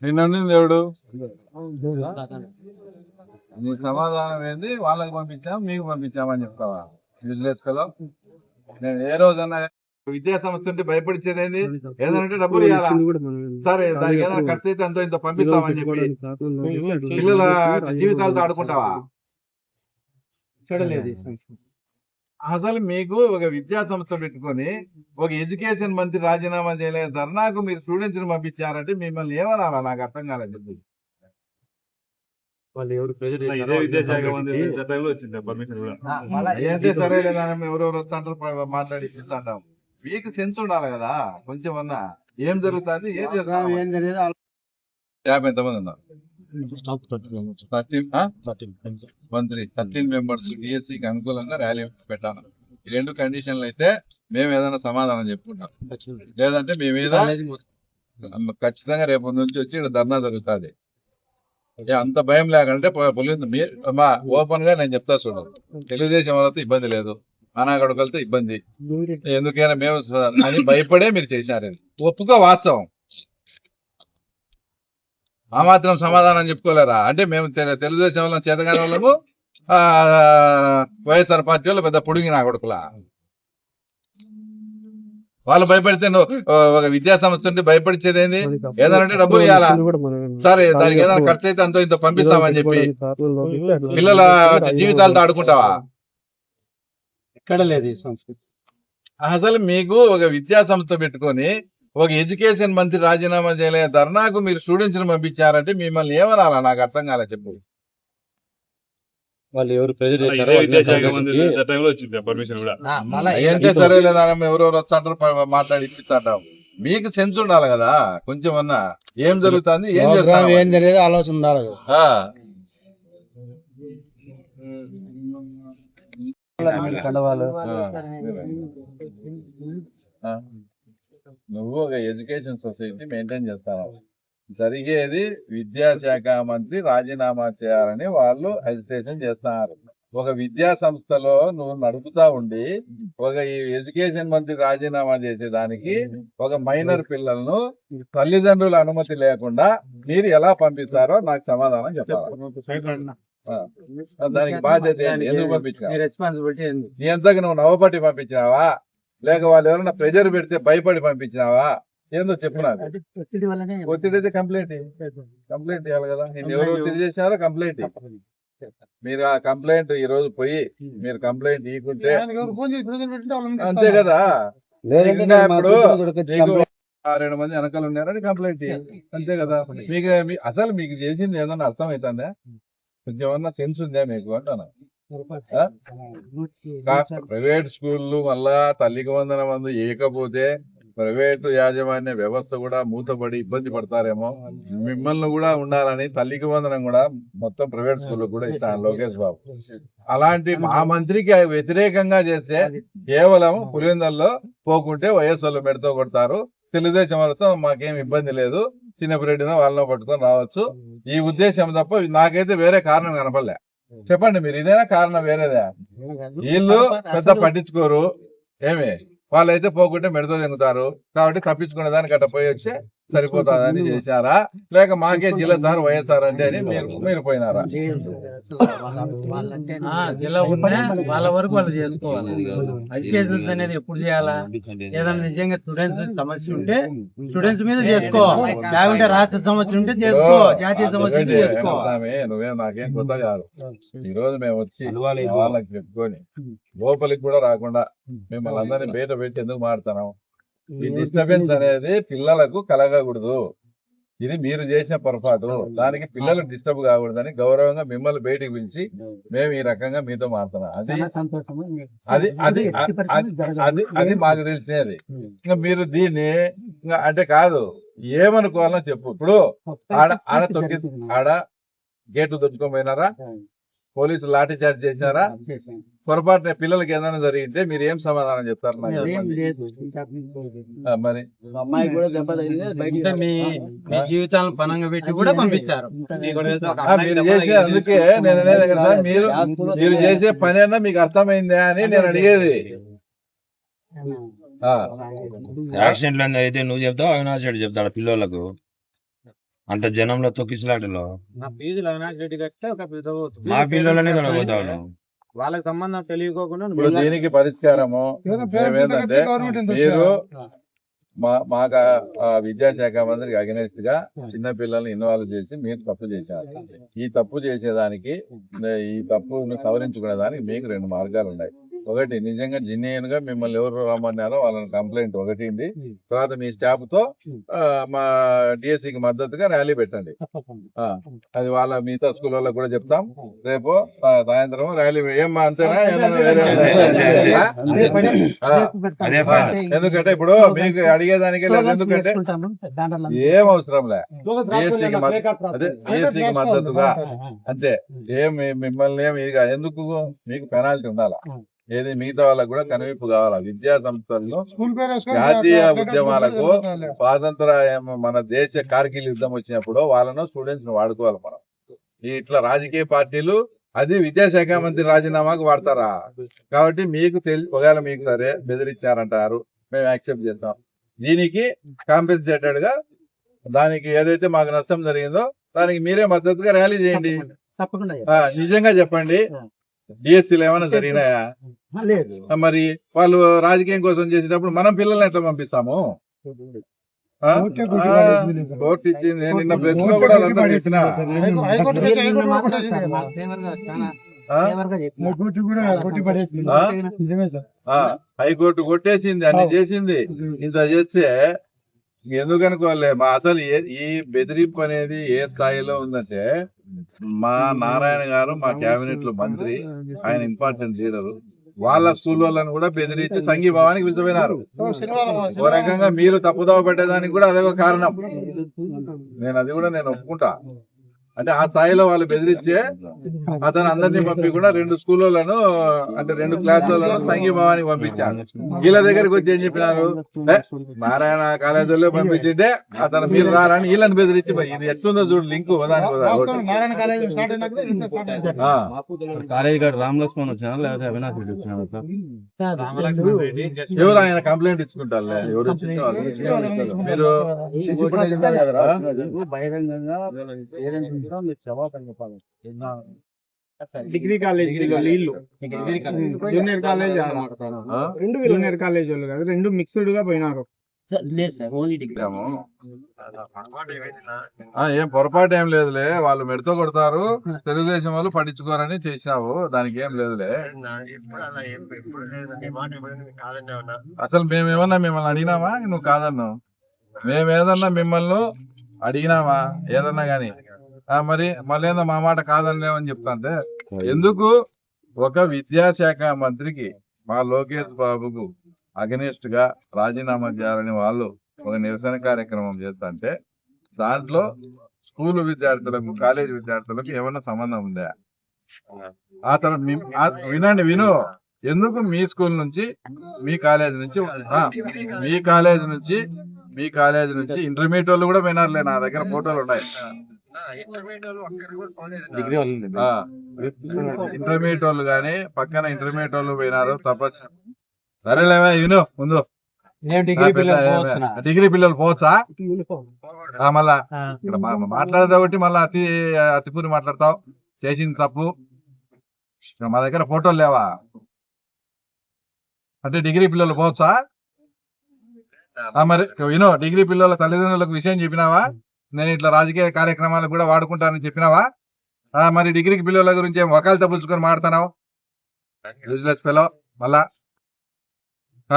నిన్న దేవుడు నీ సమాధానం ఏంది? వాళ్ళకి పంపించాం, మీకు పంపించామని చెప్తావా? విజిలెస్కలో నేను ఏ రోజన్నా విద్యా సంస్థ ఉంటే భయపడిచ్చేది ఏంది? ఏదంటే డబ్బులు ఇవ్వాలా, సరే దానికి ఏదైనా ఖర్చు అయితే అంతో ఇంత పంపిస్తామని చెప్పి పిల్లల జీవితాలతో ఆడుకుంటావా? అసలు మీకు ఒక విద్యా సంస్థ పెట్టుకొని ఒక ఎడ్యుకేషన్ మంత్రి రాజీనామా చేయలేదు ధర్నాకు మీరు స్టూడెంట్స్ ని పంపించారంటే మిమ్మల్ని ఏమనాలా? నాకు అర్థం కాలేదు. చెప్పి అంటే సరే లేదా ఎవరెవరు వస్తుంటారు మాట్లాడి ఇప్పిస్తాంటాం. మీకు సెన్స్ ఉండాలి కదా కొంచెం అన్నా. ఏం జరుగుతుంది, ఏం చేస్తాం? 50 ఎంతమంది ఉన్నారు? 13 మెంబర్స్ డిఎస్సికి అనుకూలంగా ర్యాలీ పెట్టాను. ఈ 2 కండిషన్లు అయితే మేము ఏదైనా సమాధానం చెప్పుకుంటాం, లేదంటే మేము ఏదో ఖచ్చితంగా రేపు నుంచి వచ్చి ఇక్కడ ధర్నా జరుగుతుంది. అంత భయం లేకంటే ఓపెన్ గా నేను చెప్తా చూడు, తెలుగుదేశం వాళ్ళతో ఇబ్బంది లేదు, అనాగడకలతో ఇబ్బంది ఎందుకైనా మేము అని భయపడే మీరు చేసినారు. ఒప్పుకో, వాస్తవం. ఆ మాత్రం సమాధానం చెప్పుకోలేరా? అంటే మేము తెలుగుదేశం వాళ్ళం చేతగాని వాళ్ళము, వైఎస్ఆర్ పార్టీ వాళ్ళు పెద్ద పొడిగి నా కొడుకులా. వాళ్ళు భయపడితే ఒక విద్యా సంస్థ ఉంటే భయపడిచ్చేది ఏంది? ఏదంటే డబ్బులు ఇవ్వాలా, సరే దానికి ఏదైనా ఖర్చు అయితే అంతో ఇంత పంపిస్తామని చెప్పి పిల్లల జీవితాలతో ఆడుకుంటావా? ఎక్కడ లేదు. అసలు మీకు ఒక విద్యా సంస్థ పెట్టుకొని ఒక ఎడ్యుకేషన్ మంత్రి రాజీనామా చేయలేదు ధర్నాకు మీరు స్టూడెంట్స్ ని పంపించారంటే మిమ్మల్ని ఏమనాలా? నాకు అర్థం కాలే. చెప్పు. వాళ్ళు ఎవరు అంటే సరే లేదా ఎవరెవరు వస్తుంటారు మాట్లాడి ఇప్పిస్తాంటాం. మీకు సెన్స్ ఉండాలి కదా కొంచెం అన్నా. ఏం జరుగుతుంది, ఏం చేస్తాం, ఏం జరిగేది ఆలోచన ఉండాలి కదా. నువ్వు ఒక ఎడ్యుకేషన్ సొసైటీ మెయింటైన్ చేస్తావు, జరిగేది విద్యాశాఖ మంత్రి రాజీనామా చేయాలని వాళ్ళు అజిటేషన్ చేస్తున్నారు. ఒక విద్యా సంస్థలో నువ్వు నడుపుతా ఉండి ఒక ఎడ్యుకేషన్ మంత్రి రాజీనామా చేసేదానికి ఒక మైనర్ పిల్లలను తల్లిదండ్రుల అనుమతి లేకుండా మీరు ఎలా పంపిస్తారో నాకు సమాధానం చెప్పాలి. దానికి బాధ్యత ఏంటి? ఎందుకు పంపించినావు? నీ అంతకు నువ్వు నవ్వపట్టి పంపించినావా, లేక వాళ్ళు ఎవరైనా ప్రెజర్ పెడితే భయపడి పంపించినావా? ఏందో చెప్పు నాకు. ఒత్తిడి అయితే కంప్లైంట్ ఇవ్వాలి కదా. నేను ఎవరు ఒత్తిడి చేసినారో కంప్లైంట్. మీరు ఆ కంప్లైంట్ ఈ రోజు పోయి మీరు కంప్లైంట్ ఇవ్వకుంటే అంతే కదా. ఇప్పుడు 2 మంది వెనకాల ఉన్నారని కంప్లైంట్ అంతే కదా. మీకు అసలు మీకు చేసింది ఏదన్నా అర్థం అవుతుందా? కొంచెం ఏమన్నా సెన్స్ ఉందా మీకు అంటాను. ప్రైవేట్ స్కూళ్ళు మళ్ళా తల్లికి వందన మంది ఏకపోతే ప్రైవేటు యాజమాన్య వ్యవస్థ కూడా మూతపడి ఇబ్బంది పడతారేమో. మిమ్మల్ని కూడా ఉండాలని తల్లికి వందనం కూడా మొత్తం ప్రైవేట్ స్కూల్ కూడా ఇస్తాను లోకేష్ బాబు. అలాంటి మా మంత్రికి వ్యతిరేకంగా చేస్తే కేవలం పులిందల్లో పోకుంటే వైఎస్ వాళ్ళు మెడతో కొడతారు, తెలుగుదేశం వాళ్ళతో మాకేం ఇబ్బంది లేదు, చిన్నపిరెడ్డినో వాళ్ళనో పట్టుకొని రావచ్చు, ఈ ఉద్దేశం తప్ప నాకైతే వేరే కారణం కనపడలే. చెప్పండి మీరు, ఇదేనా కారణం వేరేదా? వీళ్ళు పెద్ద పట్టించుకోరు, ఏమి వాళ్ళైతే పోకుంటే మెడతో తెంగుతారు కాబట్టి తప్పించుకునే దానికి అట్ట పోయి వచ్చి సరిపోతుందని చేశారా, లేక మాకే జిల్లా సార్ వైఎస్ఆర్ అంటే అని మీరు పోయినారా? జిల్లా వాళ్ళ వరకు వాళ్ళు చేసుకోవాలి. ఎడ్యుకేషన్ అనేది ఎప్పుడు చేయాలా? ఏదైనా నిజంగా స్టూడెంట్స్ సమస్య ఉంటే స్టూడెంట్స్ మీద చేసుకో, లేకుంటే రాష్ట్ర సమస్య ఉంటే చేసుకో, జాతీయ సమస్య ఉంటే చేసుకో. నువ్వేం నాకేం కొత్త కాదు. ఈ రోజు మేము వచ్చి వాళ్ళకి చెప్పుకొని లోపలికి కూడా రాకుండా మిమ్మల్ని అందరినీ బయట పెట్టి ఎందుకు మాడుతున్నాం? ఈ డిస్టర్బెన్స్ అనేది పిల్లలకు కలగకూడదు. ఇది మీరు చేసిన పొరపాటు. దానికి పిల్లలు డిస్టర్బ్ కాకూడదని గౌరవంగా మిమ్మల్ని బయటికి పిలిచి మేము ఈ రకంగా మీతో మాట్లాడుతున్నాం. అది మాకు తెలిసినది. ఇంకా మీరు దీన్ని ఇంకా అంటే కాదు ఏమనుకోవాలో చెప్పు. ఇప్పుడు ఆడ గేట్లు దొరుకుకోపోయినారా? పోలీసులు లాఠీ చార్జ్ చేశారా? చేశాను. పొరపాటున పిల్లలకి ఏదైనా జరిగితే మీరు ఏం సమాధానం చెప్తారు నాకు ఏం చెప్పండి. లేదు. మరి అమ్మాయి కూడా దెబ్బ తగిలింది. మీ జీవితాలను పనంగా పెట్టి కూడా పంపించారు. మీరు చేసే అందుకే నేను అనేది కదా సార్, మీరు చేసే పని అన్నా మీకు అర్థమైందా అని నేను అడిగేది. ఆ, యాక్సిడెంట్లు అయితే నువ్వు చెప్తావు, అవినాష్ రెడ్డి చెప్తాడు పిల్లలకు అంత జనంలో తొక్కిసలాటలో నా ఫీజులు అవినాష్ రెడ్డి కట్టే ఒక మా పిల్లలనే తొడగొతావు నువ్వు. వాళ్ళకి సంబంధం తెలియకోకుండా ఇప్పుడు దీనికి పరిష్కారము మేమేంటంటే మీరు మాకు విద్యాశాఖ మంత్రికి అగెనెస్ట్ గా చిన్న పిల్లల్ని ఇన్వాల్వ్ చేసి మీరు తప్పు చేశారు. ఈ తప్పు చేసేదానికి ఈ తప్పును సవరించుకునేదానికి మీకు 2 మార్గాలు ఉన్నాయి. ఒకటి, నిజంగా జెన్యూన్ గా మిమ్మల్ని ఎవరు రమ్మన్నారో వాళ్ళని కంప్లైంట్ ఒకటి ఉంది. తర్వాత మీ స్టాఫ్ తో మా డిఎస్సికి మద్దతుగా ర్యాలీ పెట్టండి. అది వాళ్ళ మిగతా స్కూల్ వాళ్ళకి కూడా చెప్తాం. రేపు సాయంత్రం ర్యాలీ ఏమ్మా అంతేనా? ఏమన్నా వేరే ఉందా? అదే ఫైనల్. ఎందుకంటే ఇప్పుడు మీకు అడిగేదానికే లేదు. ఎందుకంటే ఏం అవసరం లే, డిఎస్సికి మద్దతుగా అంతే. ఏం మిమ్మల్ని ఏమి ఇది కాదు. ఎందుకు మీకు పెనాల్టీ ఉండాలా? ఏది మిగతా వాళ్ళకు కూడా కనువిప్పు కావాలా? విద్యా సంస్థలను జాతీయ ఉద్యమాలకు స్వాతంత్ర మన దేశ కార్గిల్ యుద్ధం వచ్చినప్పుడు వాళ్ళను స్టూడెంట్స్ ను వాడుకోవాలి మనం. ఇట్లా రాజకీయ పార్టీలు అది విద్యాశాఖ మంత్రి రాజీనామాకు వాడతారా? కాబట్టి మీకు ఒకవేళ మీకు సరే బెదిరించారంటారు, మేము యాక్సెప్ట్ చేస్తాం. దీనికి కాంపెన్సేటెడ్ గా దానికి ఏదైతే మాకు నష్టం జరిగిందో దానికి మీరే మద్దతుగా ర్యాలీ చేయండి. తప్పకుండా నిజంగా చెప్పండి, డిఎస్సీలు ఏమైనా జరిగినాయా? లేదు. మరి వాళ్ళు రాజకీయం కోసం చేసేటప్పుడు మనం పిల్లల్ని ఎట్లా పంపిస్తాము? కోర్టు ఇచ్చింది. నేను నిన్న ప్రెస్ లో కూడా అదంతా చెప్పిన. హైకోర్టు కొట్టేసింది, అన్ని చేసింది. ఇంత చేస్తే ఎందుకు అనుకోలే? అసలు ఈ బెదిరింపు అనేది ఏ స్థాయిలో ఉందంటే, మా నారాయణ గారు మా కేబినెట్ లో మంత్రి, ఆయన ఇంపార్టెంట్ లీడరు, వాళ్ళ స్కూల్ వాళ్ళని కూడా బెదిరించి సంఘీభావానికి పిలిచిపోయినారు. ఓ రకంగా మీరు తప్పుదోవ పెట్టేదానికి కూడా అదే కారణం. అది కూడా నేను ఒప్పుకుంటా. అంటే ఆ స్థాయిలో వాళ్ళు బెదిరించే అతను అందరినీ పంపి కూడా 2 స్కూళ్ళను అంటే 2 క్లాసులను సంఘీభావానికి పంపించారు. వీళ్ళ దగ్గరికి వచ్చి ఏం చెప్పినారు? నారాయణ కాలేజీలో పంపించింటే అతను మీరు రారని వీళ్ళని బెదిరించి, ఇది ఎట్లుందో చూడు లింక్ కాలేజీ కాడ రామ్ లక్ష్మణ్ వచ్చినా లేకపోతే అవినాష్ రెడ్డి వచ్చినా సార్? ఎవరు ఆయన కంప్లైంట్ ఇచ్చుకుంటారు? ఎవరు మీరు డిగ్రీ కాలేజ్ వీళ్ళు జూనియర్ కాలేజ్ జూనియర్ కాలేజ్ వాళ్ళు కాదు, 2 మిక్స్డ్ గా పోయినారు. ఏం పొరపాటు ఏం లేదులే, వాళ్ళు మెడతో కొడతారు, తెలుగుదేశం వాళ్ళు పట్టించుకోరని చేసావు, దానికి ఏం లేదులే. అసలు మేమేమన్నా మిమ్మల్ని అడిగినామా? నువ్వు కాదన్నావు. మేమేదన్నా మిమ్మల్ని అడిగినామా ఏదన్నా గాని? మరి మళ్ళీ మా మాట కాదనిలేమని చెప్తా అంటే ఎందుకు? ఒక విద్యాశాఖ మంత్రికి మా లోకేష్ బాబుకు అగెనిస్ట్ గా రాజీనామా చేయాలని వాళ్ళు ఒక నిరసన కార్యక్రమం చేస్తుంటే దాంట్లో స్కూల్ విద్యార్థులకు కాలేజీ విద్యార్థులకు ఏమన్నా సంబంధం ఉందా? ఆ తర్వాత విను, ఎందుకు మీ స్కూల్ నుంచి మీ కాలేజ్ నుంచి ఇంటర్మీడియట్ వాళ్ళు కూడా పోయినారులే, నా దగ్గర ఫోటోలు ఉన్నాయి. ఇంటర్మీడియట్ వాళ్ళు గాని పక్కన ఇంటర్మీడియట్ వాళ్ళు పోయినారు తపస్సు. సరేలేవా విను, ముందు డిగ్రీ పిల్లలు పోవచ్చా? మళ్ళా ఇక్కడ మాట్లాడేది ఒకటి, మళ్ళా అతిపూరి మాట్లాడతావు, చేసింది తప్పు. మా దగ్గర ఫోటోలు లేవా? అంటే డిగ్రీ పిల్లలు పోవచ్చా? మరి వినో, డిగ్రీ పిల్లల తల్లిదండ్రులకు విషయం చెప్పినావా? నేను ఇట్లా రాజకీయ కార్యక్రమాలకు కూడా వాడుకుంటానని చెప్పినావా? మరి డిగ్రీకి పిల్లల గురించి వకాలు తప్పించుకొని మాడుతున్నావు యూజ్లెస్ ఫెలో. మళ్ళా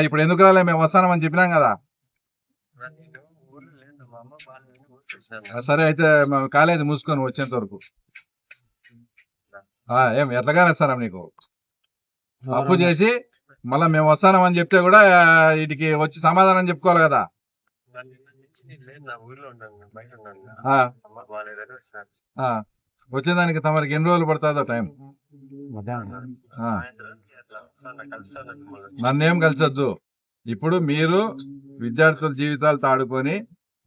ఇప్పుడు ఎందుకు రాలే? మేము వస్తామని చెప్పినాం కదా. సరే అయితే కాలేజీ మూసుకొని వచ్చేంత వరకు ఏం ఎట్లాగానే ఇస్తారా నీకు? అప్పు చేసి మళ్ళా మేము వస్తామని చెప్తే కూడా వీటికి వచ్చి సమాధానం చెప్పుకోవాలి కదా. వచ్చేదానికి తమరికి ఎన్ని రోజులు పడుతుందో టైం? ఆ. నన్నేం కలిసొద్దు. ఇప్పుడు మీరు విద్యార్థుల జీవితాలతో ఆడుకొని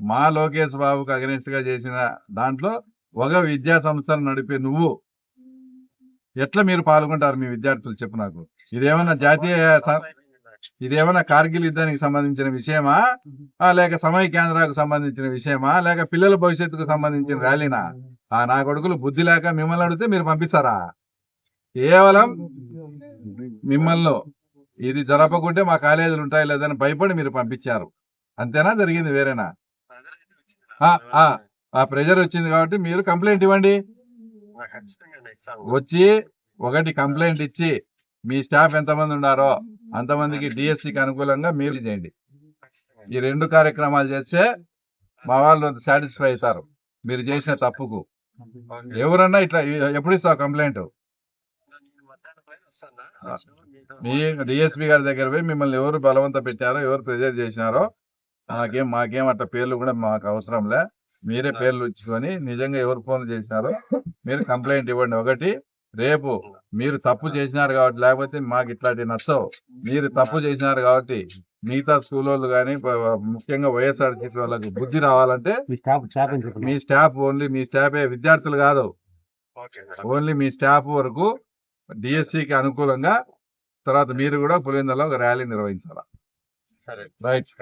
మా లోకేష్ బాబుకు అగెనిస్ట్ గా చేసిన దాంట్లో ఒక విద్యా సంస్థను నడిపే నువ్వు ఎట్లా మీరు పాల్గొంటారు మీ విద్యార్థులు చెప్పు నాకు. ఇదేమన్నా ఇదేమన్నా కార్గిల్ యుద్ధానికి సంబంధించిన విషయమా, లేక సమయ కేంద్రాలకు సంబంధించిన విషయమా, లేక పిల్లల భవిష్యత్తుకు సంబంధించిన ర్యాలీనా? నా కొడుకులు బుద్ధి లేక మిమ్మల్ని అడిగితే మీరు పంపిస్తారా? కేవలం మిమ్మల్ని ఇది జరపకుంటే మా కాలేజీలు ఉంటాయి లేదని భయపడి మీరు పంపించారు. అంతేనా జరిగింది? వేరేనా? ఆ ప్రెజర్ వచ్చింది కాబట్టి మీరు కంప్లైంట్ ఇవ్వండి. వచ్చి ఒకటి కంప్లైంట్ ఇచ్చి మీ స్టాఫ్ ఎంతమంది ఉన్నారో అంతమందికి డిఎస్సికి అనుకూలంగా మీరు చేయండి. ఈ 2 కార్యక్రమాలు చేస్తే మా వాళ్ళు సాటిస్ఫై అవుతారు మీరు చేసిన తప్పుకు. ఎవరన్నా ఇట్లా ఎప్పుడు ఇస్తావు కంప్లైంట్? మీ డిఎస్పీ గారి దగ్గర పోయి మిమ్మల్ని ఎవరు బలవంత పెట్టారో, ఎవరు ప్రెజర్ చేసినారో మాకేం అట్లా పేర్లు కూడా మాకు అవసరంలే. మీరే పేర్లు ఇచ్చుకొని నిజంగా ఎవరు ఫోన్ చేసినారో మీరు కంప్లైంట్ ఇవ్వండి. ఒకటి, రేపు మీరు తప్పు చేసినారు కాబట్టి, లేకపోతే మాకు ఇట్లాంటి నచ్చవు. మీరు తప్పు చేసినారు కాబట్టి మిగతా స్కూల్ వాళ్ళు కానీ ముఖ్యంగా వైఎస్ఆర్సీపీ వాళ్ళకి బుద్ధి రావాలంటే మీ స్టాఫ్ ఓన్లీ మీ స్టాఫే, విద్యార్థులు కాదు, ఓన్లీ మీ స్టాఫ్ వరకు డిఎస్సికి అనుకూలంగా తర్వాత మీరు కూడా పులివెందులలో ఒక ర్యాలీ నిర్వహించాలా. రైట్.